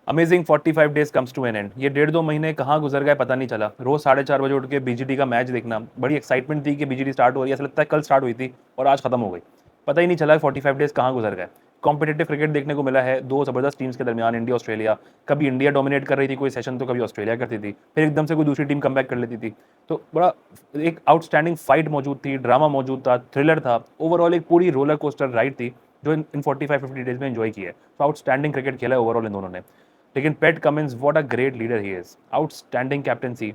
Amazing 45 days comes to an end. ये 1.5-2 महीने कहाँ गुजर गए पता नहीं चला। रोज 4:30 बजे उठ के बीजीटी का मैच देखना, बड़ी एक्साइटमेंट थी कि बीजीटी स्टार्ट हो रही है, ऐसा लगता है कल स्टार्ट हुई थी और आज खत्म हो गई। पता ही नहीं चला 45 डेज कहाँ गुजर गए। कॉम्पिटेटिव क्रिकेट देखने को मिला है दो जबरदस्त टीम्स के दरमियान, इंडिया ऑस्ट्रेलिया। कभी इंडिया डोमिनेट कर रही थी कोई सेशन तो कभी ऑस्ट्रेलिया करती थी, फिर एकदम से कोई दूसरी टीम कम कर लेती थी। तो बड़ा एक आउटस्टैंडिंग फाइट मौजूद थी, ड्रामा मौजूद था, थ्रिलर था, ओवरऑल एक पूरी रोलर कोस्टर राइड थी जो इन 45-50 डेज में एंजॉय की है। तो आउटस्टैंडिंग क्रिकेट खेला है ओवरऑल इन दोनों ने। लेकिन PAT Cummins, what a great leader he is, outstanding captaincy.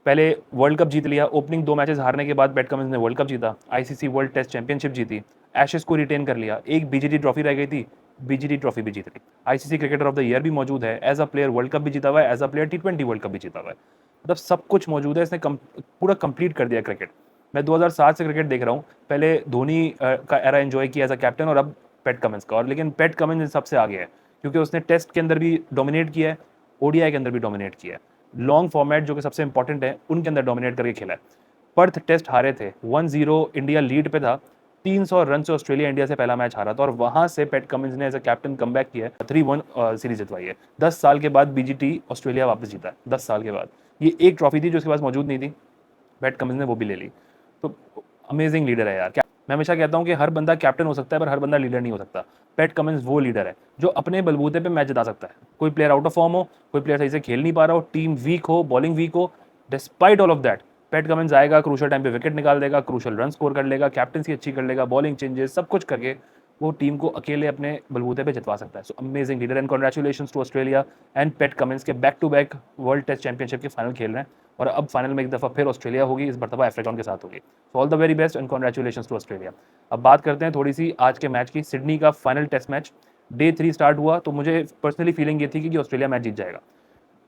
पहले वर्ल्ड कप जीत लिया, ओपनिंग 2 मैचेस हारने के बाद पैट कमिंस ने वर्ल्ड कप जीता, आईसीसी वर्ल्ड टेस्ट चैंपियनशिप जीती, एशेस को रिटेन कर लिया, एक बीजीटी ट्रॉफी रह गई थी, बीजीटी ट्रॉफी भी जीत ली, ICC cricketer of the year भी मौजूद है, as a player World Cup भी जीता हुआ है, एज अ प्लेयर टी20 वर्ल्ड कप भी जीता हुआ है। मतलब सब कुछ मौजूद है, इसने पूरा कंप्लीट कर दिया क्रिकेट। मैं 2007 से क्रिकेट देख रहा हूँ, पहले धोनी का एरा एंजॉय किया एज अ कैप्टन और अब पैट कमिंस का। और लेकिन पैट कमिंस सबसे आगे है क्योंकि उसने टेस्ट के अंदर भी डोमिनेट किया है, ओडीआई के अंदर भी डोमिनेट किया है, लॉन्ग फॉर्मेट जो कि सबसे इंपॉर्टेंट है उनके अंदर डोमिनेट करके खेला है। पर्थ टेस्ट हारे थे, 1-0 इंडिया लीड पे था, 300 रन से ऑस्ट्रेलिया इंडिया से पहला मैच हारा था और वहां से पैट कमिंस ने एज अ कैप्टन कमबैक किया है, 3-1 सीरीज जितवाई है। 10 साल के बाद बीजीटी ऑस्ट्रेलिया वापस जीता है, 10 साल के बाद। ये एक ट्रॉफी थी जो उसके पास मौजूद नहीं थी, पैट कमिंस ने वो भी ले ली। तो अमेजिंग लीडर है यार। मैं हमेशा कहता हूँ कि हर बंदा कैप्टन हो सकता है पर हर बंदा लीडर नहीं हो सकता। पैट कमिंस वो लीडर है जो अपने बलबूते पे मैच जिता सकता है। कोई प्लेयर आउट ऑफ फॉर्म हो, कोई प्लेयर सही से खेल नहीं पा रहा हो, टीम वीक हो, बॉलिंग वीक हो, despite all of that PAT Cummins आएगा, क्रूशल टाइम पे विकेट निकाल देगा, क्रूशल रन स्कोर कर लेगा, कैप्टनसी अच्छी कर लेगा, बॉलिंग चेंजेस सब कुछ करके वो टीम को अकेले अपने बलबूते पे जितवा सकता है। So amazing leader and congratulations to Australia and Pat Cummins के back to back World Test Championship के फाइनल खेल रहे हैं और अब फाइनल में एक दफ़ा फिर ऑस्ट्रेलिया होगी, इस मरतबा अफ्रीका के साथ होगी। So all the very best and congratulations to Australia. अब बात करते हैं थोड़ी सी आज के मैच की। सिडनी का final test match day 3 start हुआ तो मुझे पर्सनली फीलिंग ये थी कि ऑस्ट्रेलिया मैच जीत जाएगा।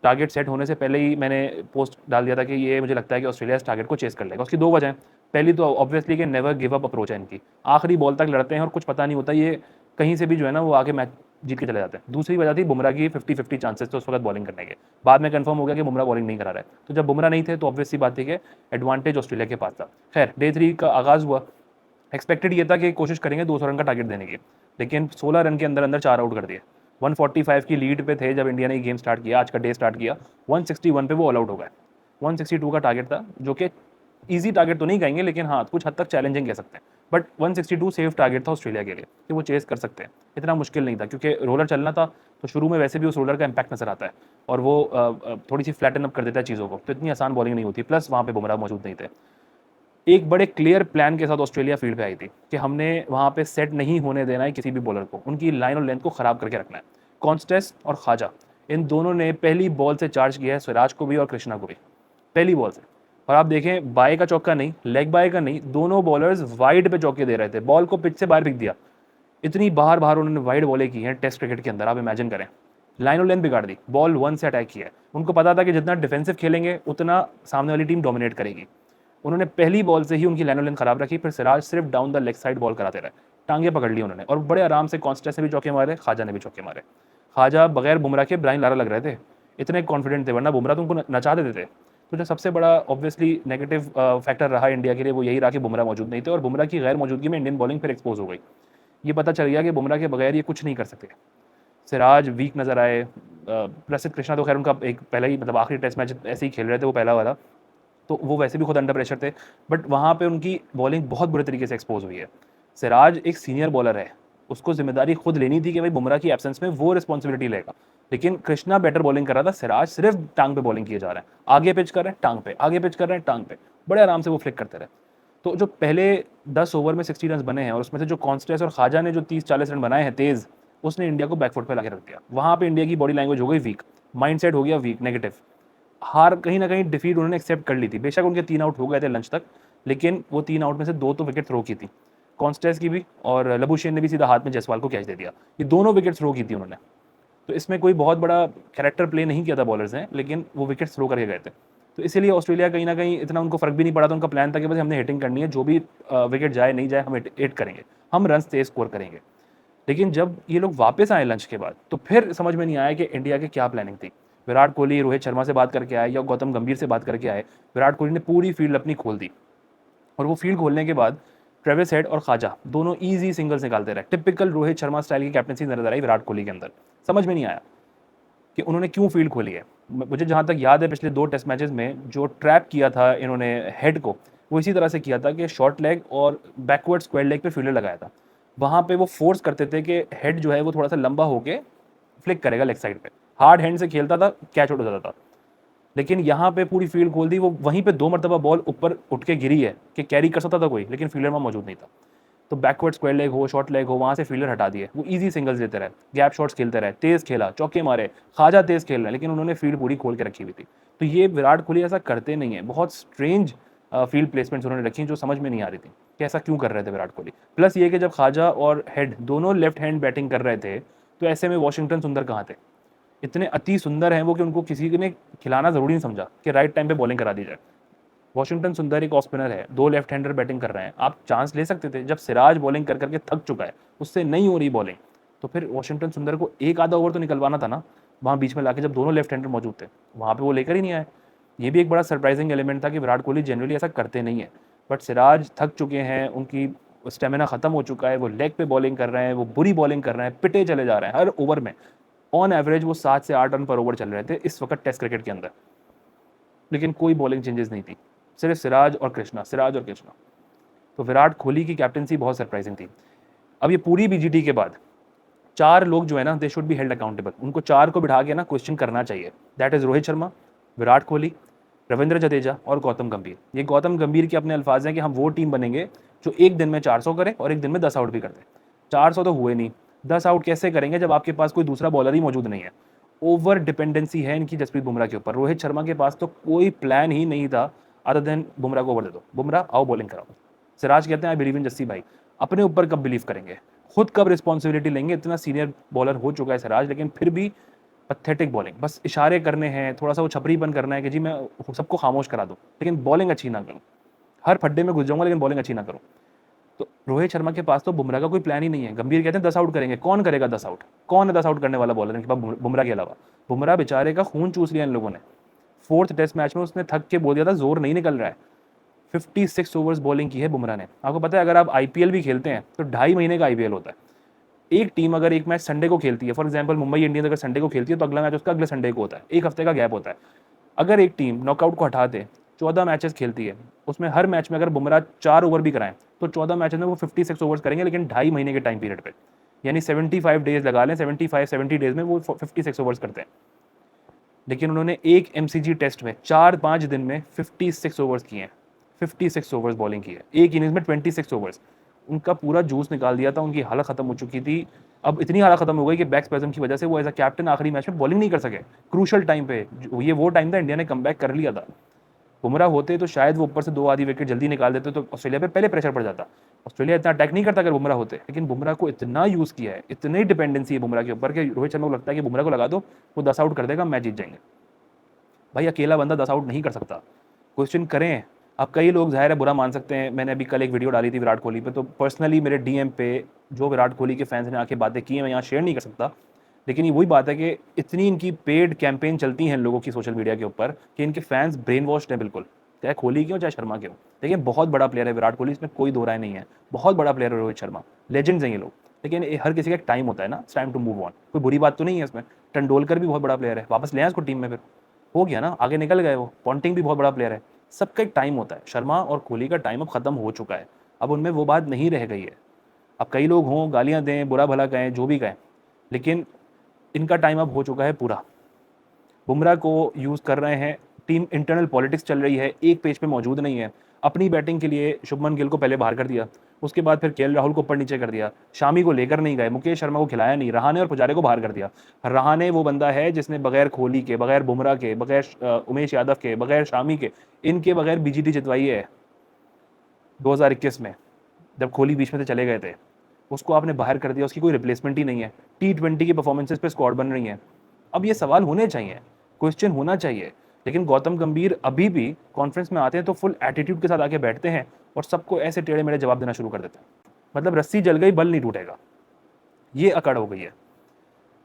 टारगेट सेट होने से पहले ही मैंने पोस्ट डाल दिया था कि ये मुझे लगता है कि ऑस्ट्रेलिया इस टारगेट को चेस कर लेगा। उसकी दो वजह हैं। पहली तो ऑब्वियसली कि नेवर गिव अप अप्रोच है इनकी, आखिरी बॉल तक लड़ते हैं और कुछ पता नहीं होता, ये कहीं से भी जो है ना वो आगे मैच जीत के चले जाते हैं। दूसरी वजह थी बुमराह की 50-50 चांसेस थे उस वक्त बॉलिंग करने के, बाद में कंफर्म हो गया कि बुमराह बॉलिंग नहीं करा रहा है। तो जब बुमराह नहीं थे तो ऑब्वियस सी बात थी कि एडवांटेज ऑस्ट्रेलिया के पास था। खैर डे 3 का आगाज़ हुआ, एक्सपेक्टेड ये था कि कोशिश करेंगे 200 रन का टारगेट देने की, लेकिन 16 रन के अंदर अंदर 4 आउट कर दिए। 145 की लीड पे थे जब इंडिया ने गेम स्टार्ट किया, आज का डे स्टार्ट किया, 161 पे वो ऑल आउट हो गए। 162 का टारगेट था जो कि ईजी टारगेट तो नहीं कहेंगे लेकिन हाँ कुछ हद तक चैलेंजिंग कह सकते हैं, बट 162 सेफ टारगेट था ऑस्ट्रेलिया के लिए कि वो चेस कर सकते हैं। इतना मुश्किल नहीं था क्योंकि रोलर चलना था तो शुरू में वैसे भी उस रोलर का इंपैक्ट नजर आता है और वो थोड़ी सी फ्लैटन अप कर देता है चीज़ों को, तो इतनी आसान बॉलिंग नहीं होती। प्लस वहाँ पे बुमराह मौजूद नहीं थे। एक बड़े क्लियर प्लान के साथ ऑस्ट्रेलिया फील्ड पे आई थी कि हमने वहाँ पे सेट नहीं होने देना है किसी भी बॉलर को, उनकी लाइन और लेंथ को ख़राब करके रखना है। कॉन्स्टेस और ख्वाजा इन दोनों ने पहली बॉल से चार्ज किया है सिराज को भी और कृष्णा को भी, पहली बॉल से। और आप देखें बाय का चौका नहीं, लेग बाय का नहीं, दोनों बॉलर्स वाइड पे चौके दे रहे थे, बॉल को पिच से बाहर फेंक दिया। इतनी बाहर बाहर उन्होंने वाइड बॉलें की हैं टेस्ट क्रिकेट के अंदर, आप इमेजिन करें। लाइन और लेंथ बिगाड़ दी, बॉल 1 से अटैक किया है। उनको पता था कि जितना डिफेंसिव खेलेंगे उतना सामने वाली टीम डोमिनेट करेगी। उन्होंने पहली बॉल से ही उनकी लाइन और लेंथ खराब रखी, फिर सिराज सिर्फ down the leg side ball कराते रहे, टांगे पकड़ ली उन्होंने और बड़े आराम से कॉन्स्टेंस ने भी चौके मारे, ख्वाजा ने भी चौके मारे। ख्वाजा बगैर बुमराह के ब्रायन लारा लग रहे थे, इतने कॉन्फिडेंट थे, वरना बुमराह तो उनको नचा देते थे। तो जो सबसे बड़ा ऑब्वियसली नेगेटिव फैक्टर रहा इंडिया के लिए वो यही रहा कि बुमराह मौजूद नहीं थे और बुमराह की गैर मौजूदगी में इंडियन बॉलिंग फिर एक्सपोज हो गई। ये पता चल गया कि बुमराह के बगैर ये कुछ नहीं कर सकते। सिराज वीक नजर आए, प्रसिद्ध कृष्णा तो खैर उनका एक पहला ही मतलब आखिरी टेस्ट मैच ऐसे ही खेल रहे थे वो पहला वाला, तो वो वैसे भी खुद अंडर प्रेशर थे, बट वहाँ पे उनकी बॉलिंग बहुत बुरे तरीके से एक्सपोज हुई है। सिराज एक सीनियर बॉलर है, उसको जिम्मेदारी खुद लेनी थी कि भाई बुमराह की एब्सेंस में वो रिस्पॉन्सिबिलिटी लेगा, लेकिन कृष्णा बेटर बॉलिंग कर रहा था, सिराज सिर्फ टांग पे बॉलिंग किए जा रहे हैं, आगे पिच कर रहे हैं टांग पे, आगे पिच कर रहे हैं टांग पे, बड़े आराम से वो फ्लिक करते रहे। तो जो पहले 10 ओवर में 60 रन बने हैं और उसमें से जो कॉन्स्टेस और ख्वाजा ने जो 30-40 रन बनाए हैं तेज, उसने इंडिया को बैकफुट पे लाके रख दिया। वहाँ पे इंडिया की बॉडी लैंग्वेज हो गई वीक, माइंडसेट हो गया वीक, नेगेटिव। हार कहीं ना कहीं डिफीट उन्होंने एक्सेप्ट कर ली थी, बेशक उनके 3 आउट हो गए थे लंच तक, लेकिन वो 3 आउट में से 2 तो विकेट थ्रो की थी, कॉन्स्टेस की भी और लबुशेन ने भी सीधा हाथ में जायसवाल को कैच दे दिया। ये दोनों विकेट थ्रो की थी उन्होंने। तो इसमें कोई बहुत बड़ा कैरेक्टर प्ले नहीं किया था बॉलर्स ने, लेकिन वो विकेट थ्रो करके गए थे। तो इसीलिए ऑस्ट्रेलिया कहीं ना कहीं इतना उनको फर्क भी नहीं पड़ा था, उनका प्लान था कि बस हमने हिटिंग करनी है, जो भी विकेट जाए नहीं जाए हम हिट करेंगे, हम रन तेज स्कोर करेंगे। लेकिन जब ये लोग वापस आए लंच के बाद तो फिर समझ में नहीं आया कि इंडिया की क्या प्लानिंग थी। विराट कोहली रोहित शर्मा से बात करके आए या गौतम गंभीर से बात करके आए, विराट कोहली ने पूरी फील्ड अपनी खोल दी और वो फील्ड खोलने के बाद ट्रेविस हेड और ख्वाजा दोनों इजी सिंगल्स निकालते रहे। टिपिकल रोहित शर्मा स्टाइल की कैप्टनसी नजर आई विराट कोहली के अंदर, समझ में नहीं आया। कि उन्होंने क्यों फील्ड खोली है। मुझे जहाँ तक याद है पिछले 2 टेस्ट मैचेस में जो ट्रैप किया था इन्होंने हेड को, वो इसी तरह से किया था कि शॉर्ट लेग और बैकवर्ड स्क्वायर लेग पे फील्डर लगाया था। वहाँ पे वो फोर्स करते थे कि हेड जो है वो थोड़ा सा लंबा होके फ्लिक करेगा लेग साइड पे, हार्ड हैंड से खेलता था, कैच आउट हो जाता था। लेकिन यहाँ पे पूरी फील्ड खोल दी, वो वहीं पे 2 मरतबा बॉल ऊपर उठ के गिरी है कि कैरी कर सकता था कोई, लेकिन फील्डर वहाँ मौजूद नहीं था। तो बैकवर्ड स्क्वायर लेग हो, शॉर्ट लेग हो, वहाँ से फील्डर हटा दिए, वो ईजी सिंगल्स देते रहे, गैप शॉट्स खेलते रहे, तेज खेला, चौके मारे, ख्वाजा तेज खेल रहे हैं, लेकिन उन्होंने फील्ड पूरी खोल के रखी हुई थी। तो ये विराट कोहली ऐसा करते नहीं है, बहुत स्ट्रेंज फील्ड प्लेसमेंट्स उन्होंने रखी जो समझ में नहीं आ रही थी कि ऐसा क्यों कर रहे थे विराट कोहली। प्लस ये कि जब ख्वाजा और हेड दोनों लेफ्ट हैंड बैटिंग कर रहे थे, तो ऐसे में वॉशिंगटन सुंदर कहाँ थे? इतने अति सुंदर हैं वो कि उनको किसी ने खिलाना ज़रूरी नहीं समझा कि राइट टाइम पे बॉलिंग करा दी जाए। वॉशिंगटन सुंदर एक ऑफ स्पिनर है, 2 लेफ्ट हैंडर बैटिंग कर रहे हैं, आप चांस ले सकते थे। जब सिराज बॉलिंग कर करके थक चुका है, उससे नहीं हो रही बॉलिंग, तो फिर वॉशिंगटन सुंदर को एक आधा ओवर तो निकलवाना था ना, वहाँ बीच में लाके, जब दोनों लेफ्ट हैंडर मौजूद थे, वहाँ पे वो लेकर ही नहीं आए। ये भी एक बड़ा सरप्राइजिंग एलिमेंट था कि विराट कोहली जनरली ऐसा करते नहीं है, बट सिराज थक चुके हैं, उनकी स्टेमिना खत्म हो चुका है, वो लेग पे बॉलिंग कर रहे हैं, वो बुरी बॉलिंग कर रहे हैं, पिटे चले जा रहे हैं हर ओवर में। ऑन एवरेज वो 7 से 8 रन पर ओवर चल रहे थे इस वक्त टेस्ट क्रिकेट के अंदर, लेकिन कोई बॉलिंग चेंजेस नहीं थी, सिर्फ सिराज और कृष्णा, सिराज और कृष्णा। तो विराट कोहली की कैप्टनसी बहुत सरप्राइजिंग थी। अब ये पूरी बीजीटी के बाद 4 लोग जो है ना, they should be held accountable, उनको 4 को बिठा के ना क्वेश्चन करना चाहिए। दैट इज रोहित शर्मा, विराट कोहली, रविंद्र जडेजा और गौतम गंभीर। ये गौतम गंभीर के अपने अल्फाज हैं कि हम वो टीम बनेंगे जो एक दिन में 400 करे और एक दिन में 10 आउट भी कर दे। 400 तो हुए नहीं, 10 आउट कैसे करेंगे जब आपके पास कोई दूसरा बॉलर ही मौजूद नहीं है। ओवर डिपेंडेंसी है इनकी जसप्रीत बुमराह के ऊपर। रोहित शर्मा के पास तो कोई प्लान ही नहीं था अदर देन बुमराह को ओवर दे दो, बुमराह आओ बॉलिंग कराओ। सिराज कहते हैं आई बिलीव इन जस्सी भाई, अपने ऊपर कब बिलीव करेंगे, खुद कब रिस्पॉन्सिबिलिटी लेंगे। इतना सीनियर बॉलर हो चुका है सिराज, लेकिन फिर भी पथेटिक बॉलिंग, बस इशारे करने हैं, थोड़ा सा वो छपरीपन करना है कि जी मैं सबको खामोश करा दूं, लेकिन बॉलिंग अच्छी ना करूं। हर फड्डे में घुस जाऊंगा लेकिन बॉलिंग अच्छी ना करूं। तो रोहित शर्मा के पास तो बुमराह का कोई प्लान ही नहीं है। गंभीर कहते हैं 10 आउट करेंगे, कौन करेगा 10 आउट? कौन है 10 आउट करने वाला बॉलर इनके पास बुमराह के अलावा? बुमराह बेचारे का खून चूस लिया इन लोगों ने। 4th टेस्ट मैच में उसने थक के बोल दिया था जोर नहीं निकल रहा है। 56 ओवर्स बॉलिंग की है बुमराह ने। आपको पता है अगर आप आईपीएल भी खेलते हैं तो 2.5 महीने का आईपीएल होता है। एक टीम अगर एक मैच संडे को खेलती है, फॉर एग्जांपल मुंबई इंडियंस अगर संडे को खेलती है तो अगला मैच उसका अगले संडे को होता है, एक हफ्ते का गैप होता है। अगर एक टीम नॉकआउट को हटा दे, 14 मैचेस खेलती है, उसमें हर मैच में अगर बुमराह 4 ओवर भी कराएं तो 14 मैचेस में वो 56 ओवर्स करेंगे, लेकिन 2.5 महीने के टाइम पीरियड पे, यानी 75 डेज लगा लें, 70 डेज में वो 56 ओवर्स करते हैं। लेकिन उन्होंने एक एमसीजी टेस्ट में 4-5 दिन में 56 ओवर्स किए हैं, 56 ओवर्स बॉलिंग की है, एक इनिंग्स में 26 ओवर्स। उनका पूरा जूस निकाल दिया था, उनकी हालत खत्म हो चुकी थी। अब इतनी हालत खत्म हो गई कि बैक स्पैज्म की वजह से वो एज अ कैप्टन आखिरी मैच में बॉलिंग नहीं कर सके, क्रूशल टाइम पे। ये वो टाइम था इंडिया ने कमबैक कर लिया था। बुमराह होते तो शायद वो ऊपर से 2 आधी विकेट जल्दी निकाल देते तो ऑस्ट्रेलिया पे पहले प्रेशर पड़ जाता। ऑस्ट्रेलिया इतना अटैक नहीं करता अगर बुमराह होते, लेकिन बुमराह को इतना यूज़ किया है, इतनी डिपेंडेंसी है बुमराह के ऊपर कि रोहित शर्मा को लगता है कि बुमराह को लगा दो, वो 10 आउट कर देगा, मैच जीत जाएंगे। भाई अकेला बंदा 10 आउट नहीं कर सकता। क्वेश्चन करें। अब कई लोग ज़ाहिर है बुरा मान सकते हैं, मैंने अभी कल एक वीडियो डाली थी विराट कोहली पे, तो पर्सनली मेरे डीएम पे जो विराट कोहली के फैंस ने आके बातें की हैं मैं यहाँ शेयर नहीं कर सकता, लेकिन ये वही बात है कि इतनी इनकी पेड कैंपेन चलती हैं लोगों की सोशल मीडिया के ऊपर कि इनके फैंस ब्रेन वॉश्ड हैं बिल्कुल, चाहे कोहली के हो चाहे शर्मा के हो। देखिए बहुत बड़ा प्लेयर है विराट कोहली, इसमें कोई दो राय नहीं है, बहुत बड़ा प्लेयर है रोहित शर्मा, लेजेंड्स हैं ये लोग। लेकिन हर किसी का एक टाइम होता है ना, टाइम टू मूव ऑन, कोई बुरी बात तो नहीं है इसमें। टंडोलकर भी बहुत बड़ा प्लेयर है, वापस ले आए उसको टीम में, फिर हो गया ना, आगे निकल गए वो। पॉन्टिंग भी बहुत बड़ा प्लेयर है, सबका एक टाइम होता है। शर्मा और कोहली का टाइम अब खत्म हो चुका है, अब उनमें वो बात नहीं रह गई है। अब कई लोग हों गालियां दें, बुरा भला कहें, जो भी कहें, लेकिन इनका टाइम अब हो चुका है पूरा। बुमराह को यूज़ कर रहे हैं, टीम इंटरनल पॉलिटिक्स चल रही है, एक पेज पे मौजूद नहीं है। अपनी बैटिंग के लिए शुभमन गिल को पहले बाहर कर दिया, उसके बाद फिर केएल राहुल को ऊपर नीचे कर दिया, शामी को लेकर नहीं गए, मुकेश शर्मा को खिलाया नहीं, रहाणे और पुजारे को बाहर कर दिया। रहाणे वो बंदा है जिसने बगैर कोहली के, बगैर बुमराह के, बगैर उमेश यादव के, बगैर शामी के, इनके बगैर बीजीटी जितवाई है 2021 में, जब कोहली बीच में से चले गए थे। उसको आपने बाहर कर दिया, उसकी कोई रिप्लेसमेंट ही नहीं है। T20 की परफॉर्मेंसेस पे स्क्वाड बन रही है। अब ये सवाल होने चाहिए, क्वेश्चन होना चाहिए, लेकिन गौतम गंभीर अभी भी कॉन्फ्रेंस में आते हैं तो फुल एटीट्यूड के साथ आके बैठते हैं और सबको ऐसे टेढ़े मेढ़े जवाब देना शुरू कर देते हैं। मतलब रस्सी जल गई बल नहीं टूटेगा, ये अकड़ हो गई है।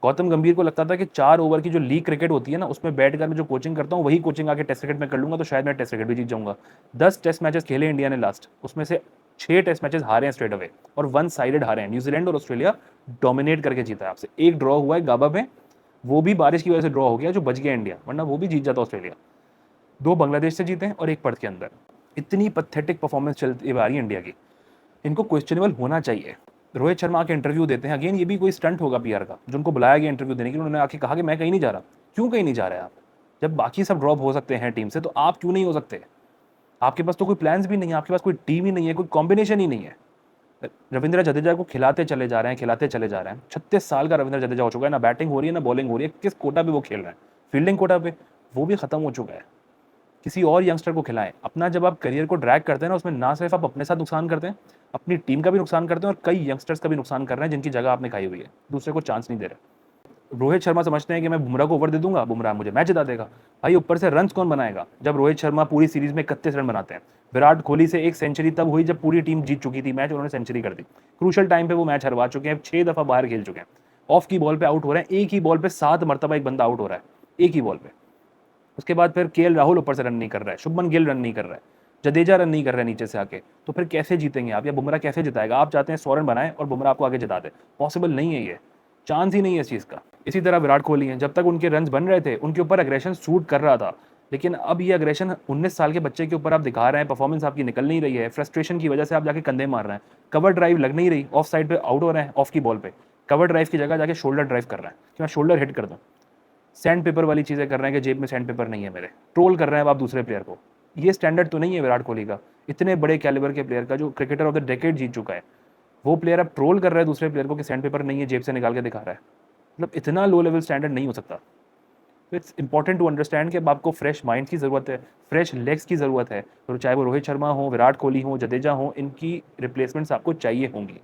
गौतम गंभीर को लगता था कि 4 ओवर की जो लीग क्रिकेट होती है ना, उसमें बैठ कर मैं जो कोचिंग करता हूँ वही कोचिंग आके टेस्ट क्रिकेट में कर लूंगा तो शायद मैं टेस्ट क्रिकेट भी जीत जाऊंगा। 10 टेस्ट मैचेस खेले इंडिया ने लास्ट, उसमें से 6 टेस्ट मैचेस हारे हैं स्ट्रेट अवे और 1 साइडेड हारे हैं। न्यूजीलैंड और ऑस्ट्रेलिया डोमिनेट करके जीता है आपसे। एक ड्रॉ हुआ है गाबा में, वो भी बारिश की वजह से ड्रॉ हो गया, जो बच गया इंडिया, वरना वो भी जीत जाता ऑस्ट्रेलिया। 2 बांग्लादेश से जीते हैं और 1 पर्थ के अंदर। इतनी पथेटिक परफॉर्मेंस चलती आ रही है इंडिया की, इनको क्वेश्चनेबल होना चाहिए। रोहित शर्मा आके इंटरव्यू देते हैं, अगेन ये भी कोई स्टंट होगा पीआर का, जो उनको बुलाया गया इंटरव्यू देने के लिए, उन्होंने आके कहा कि मैं कहीं नहीं जा रहा। क्यों कहीं नहीं जा रहे आप? जब बाकी सब ड्रॉप हो सकते हैं टीम से, तो आप क्यों नहीं हो सकते? आपके पास तो कोई प्लान्स भी नहीं है, आपके पास कोई टीम ही नहीं है, कोई कॉम्बिनेशन ही नहीं है। रविंद्र जडेजा को खिलाते चले जा रहे हैं, खिलाते चले जा रहे हैं। 36 साल का रविंद्र जडेजा हो चुका है, ना बैटिंग हो रही है ना बॉलिंग हो रही है। किस कोटा पे वो खेल रहे हैं? फील्डिंग कोटा पे, वो भी खत्म हो चुका है। किसी और यंगस्टर को खिलाएं। अपना जब आप करियर को ड्रैग करते हैं ना, उसमें ना सिर्फ आप अपने साथ नुकसान करते हैं, अपनी टीम का भी नुकसान करते हैं और कई यंगस्टर्स का भी नुकसान कर रहे हैं जिनकी जगह आपने खाई हुई है, दूसरे को चांस नहीं दे रहे। रोहित शर्मा समझते हैं कि मैं बुमराह को ओवर दे दूंगा, बुमराह मुझे मैच जिता देगा। भाई ऊपर से रन्स कौन बनाएगा? जब रोहित शर्मा पूरी सीरीज में 31 रन बनाते हैं। विराट कोहली से एक सेंचुरी तब हुई जब पूरी टीम जीत चुकी थी मैच, उन्होंने सेंचुरी कर दी। क्रूशल टाइम पे वो मैच हरवा चुके हैं, 6 दफा बाहर खेल चुके हैं। ऑफ की बॉल पे आउट हो रहे हैं, एक ही बॉल पे 7 मरतबा एक बंदा आउट हो रहा है, एक ही बॉल पे। उसके बाद फिर केएल राहुल ऊपर से रन नहीं कर रहा है, शुभमन गिल रन नहीं कर रहा है, जडेजा रन नहीं कर रहा है नीचे से आके। तो फिर कैसे जीतेंगे आप? या बुमराह कैसे जिताएगा? आप चाहते हैं 100 रन बनाए और बुमराह आपको आगे जिता दे? पॉसिबल नहीं है, ये चांस ही नहीं है इस चीज़ का। इसी तरह विराट कोहली हैं, जब तक उनके रन बन रहे थे उनके ऊपर एग्रेशन सूट कर रहा था, लेकिन अब ये एग्रेशन 19 साल के बच्चे के ऊपर आप दिखा रहे हैं, परफॉर्मेंस आपकी निकल नहीं रही है, फ्रस्ट्रेशन की वजह से आप जाके कंधे मार रहे हैं, कवर ड्राइव लग नहीं रही, ऑफ साइड पे आउट हो रहे हैं ऑफ की बॉल पे, कवर ड्राइव की जगह जाके शोल्डर ड्राइव कर रहे हैं कि मैं शोल्डर हिट कर दूँ। सैंड पेपर वाली चीज़ें कर रहे हैं कि जेब में सैंड पेपर नहीं है मेरे, ट्रोल कर रहे हैं आप दूसरे प्लेयर को। ये स्टैंडर्ड तो नहीं है विराट कोहली का, इतने बड़े कैलिबर के प्लेयर का, जो क्रिकेटर ऑफ द डेकेड जीत चुका है, वो प्लेयर अब ट्रोल कर रहा है दूसरे प्लेयर को कि सैंड पेपर नहीं है, जेब से निकाल के दिखा रहा है। मतलब इतना लो लेवल स्टैंडर्ड नहीं हो सकता। तो इट्स इंपॉर्टेंट टू अंडरस्टैंड कि अब आपको फ्रेश माइंड की ज़रूरत है, फ्रेश लेग्स की ज़रूरत है। तो चाहे वो रोहित शर्मा हो, विराट कोहली हो, जडेजा हो, इनकी रिप्लेसमेंट्स आपको चाहिए होंगी।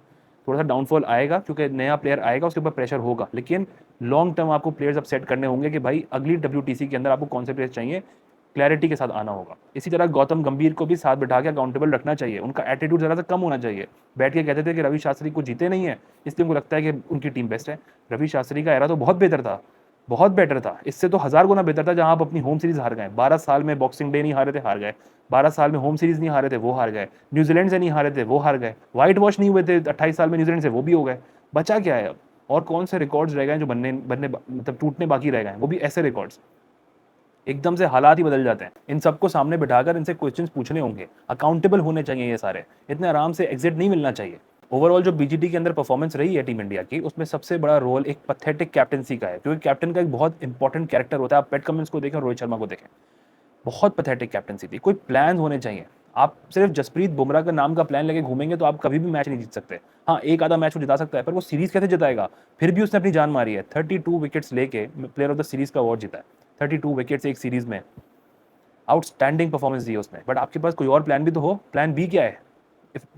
थोड़ा सा डाउनफॉल आएगा क्योंकि नया प्लेयर आएगा, उसके ऊपर प्रेशर होगा, लेकिन लॉन्ग टर्म आपको प्लेयर्स अब सेट करने होंगे कि भाई अगली WTC के अंदर आपको कौन से प्लेयर्स चाहिए, क्लैरिटी के साथ आना होगा। इसी तरह गौतम गंभीर को भी साथ बिठा के अकाउंटेबल रखना चाहिए, उनका एटीट्यूड ज़रा सा कम होना चाहिए। बैठ के कहते थे कि रवि शास्त्री को जीते नहीं है इसलिए उनको लगता है कि उनकी टीम बेस्ट है। रवि शास्त्री का एरा तो बहुत बेहतर था, बहुत बेटर था, इससे तो 1000 गुना बेहतर था। जहां आप अपनी होम सीरीज हार गए, 12 साल में बॉक्सिंग डे नहीं हारे थे, हार गए। 12 साल में होम सीरीज नहीं हारे थे, वो हार गए। न्यूजीलैंड से नहीं हारे थे, वो हार गए। व्हाइट वॉश नहीं हुए थे 28 साल में न्यूजीलैंड से, वो भी हो गए। बचा क्या है अब? और कौन से रिकॉर्ड्स रह गए जो बनने बनने मतलब टूटने बाकी रह गए, वो भी ऐसे रिकॉर्ड्स। एकदम से हालात ही बदल जाते हैं। इन सबको सामने बिठाकर इनसे क्वेश्चंस पूछने होंगे, अकाउंटेबल होने चाहिए ये सारे, इतने आराम से एग्जिट नहीं मिलना चाहिए। ओवरऑल जो BGT के अंदर परफॉर्मेंस रही है टीम इंडिया की, उसमें सबसे बड़ा रोल एक पथेटिक कैप्टनसी का है, क्योंकि कैप्टन का एक बहुत इंपॉर्टेंट कैरेक्टर होता है। आप पैट कमिंस को देखें और रोहित शर्मा को देखें, बहुत पथेटिक कैप्टनसी थी। कोई प्लान होने चाहिए। आप सिर्फ जसप्रीत बुमराह का नाम का प्लान लेके घूमेंगे तो आप कभी भी मैच नहीं जीत सकते। हाँ, एक आधा मैच वो जिता सकता है, पर वो सीरीज कैसे जिताएगा? फिर भी उसने अपनी जान मारी है। 32 विकेट्स लेके प्लेयर ऑफ द सीरीज का अवार्ड जीता है। 32 विकेट्स एक सीरीज में, आउटस्टैंडिंग परफॉर्मेंस दी है उसने। बट आपके पास कोई और प्लान भी तो हो। प्लान बी क्या है?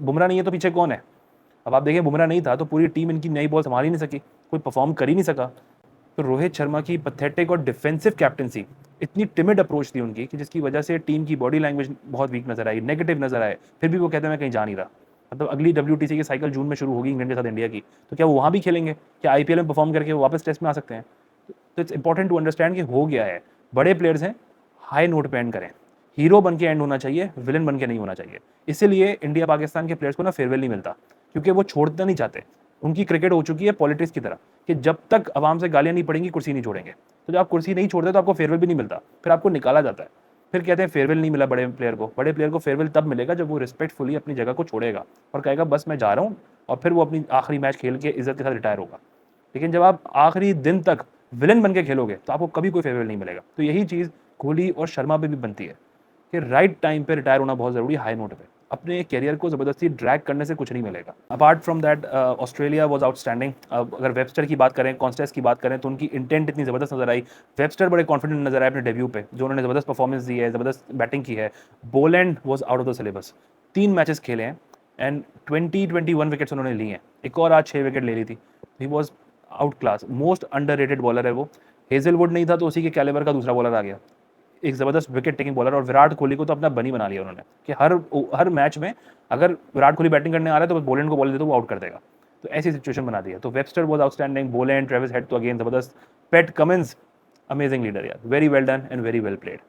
बुमराह नहीं है तो पीछे कौन है? अब आप देखें, बुमराह नहीं था तो पूरी टीम इनकी नई बॉल संभाल ही नहीं सकी, कोई परफॉर्म कर ही नहीं सका। तो रोहित शर्मा की पथेटिक और डिफेंसिव कैप्टनसी, इतनी टिमिड अप्रोच थी उनकी कि जिसकी वजह से टीम की बॉडी लैंग्वेज बहुत वीक नजर आई, नेगेटिव नजर आए। फिर भी वो कहते हैं मैं कहीं जा नहीं रहा। मतलब अगली WTC की साइकिल जून में शुरू होगी इंग्लैंड के साथ इंडिया की, तो क्या वो वहाँ भी खेलेंगे? क्या IPL में परफॉर्म करके वो वापस टेस्ट में आ सकते हैं? तो इट्स इंपॉर्टेंट टू अंडरस्टैंड कि हो गया है। बड़े प्लेयर्स हैं, हाई नोट पे एंड करें। हीरो बन के एंड होना चाहिए, विलन बन के नहीं होना चाहिए। इसीलिए इंडिया पाकिस्तान के प्लेयर्स को ना फेयरवेल नहीं मिलता, क्योंकि वो छोड़ना नहीं चाहते। उनकी क्रिकेट हो चुकी है पॉलिटिक्स की तरह, कि जब तक आवाम से गालियां नहीं पड़ेंगी कुर्सी नहीं छोड़ेंगे। तो जब आप कुर्सी नहीं छोड़ते तो आपको फेयरवेल भी नहीं मिलता, फिर आपको निकाला जाता है। फिर कहते हैं फेयरवेल नहीं मिला बड़े प्लेयर को। बड़े प्लेयर को फेयरवेल तब मिलेगा जब वो रिस्पेक्टफुली अपनी जगह को छोड़ेगा और कहेगा बस मैं जा रहा हूँ, और फिर वो अपनी आखिरी मैच खेल के इज्जत के साथ रिटायर होगा। लेकिन जब आप आखिरी दिन तक विलन बन के खेलोगे तो आपको कभी कोई फेयरवेल नहीं मिलेगा। तो यही चीज़ कोहली और शर्मा पे भी बनती है कि राइट टाइम पे रिटायर होना बहुत ज़रूरी है, हाई नोट पे। अपने कैरियर को ज़बरदस्ती ड्रैग करने से कुछ नहीं मिलेगा। Apart from that, Australia was outstanding. अगर वेबस्टर की बात करें, कॉन्स्टेस की बात करें, तो उनकी इंटेंट इतनी ज़बरदस्त नजर आई। वेबस्टर बड़े कॉन्फिडेंट नजर आए अपने डेब्यू पे, जो उन्होंने ज़बरदस्त परफॉर्मेंस दी है, ज़बरदस्त बैटिंग की है। Boland was out of the syllabus, 3 matches खेले हैं एंड 21 विकेट्स उन्होंने ली हैं। एक और आज 6 विकेट ले ली थी। He was out class, most underrated bowler है वो। हेजलवुड नहीं था तो उसी के कैलिबर का दूसरा बॉलर आ गया, एक ज़बरदस्त विकेट टेकिंग बॉलर। और विराट कोहली को तो अपना बनी बना लिया उन्होंने कि हर मैच में अगर विराट कोहली बैटिंग करने आ रहा है तो बोलैंड को बॉल दे दो, वो आउट कर देगा। तो ऐसी सिचुएशन बना दी है। तो Webster was outstanding, Boland, Travis head तो अगेन ज़बरदस्त, पैट कमिंस अमेजिंग लीडर यार, very well done and very well played.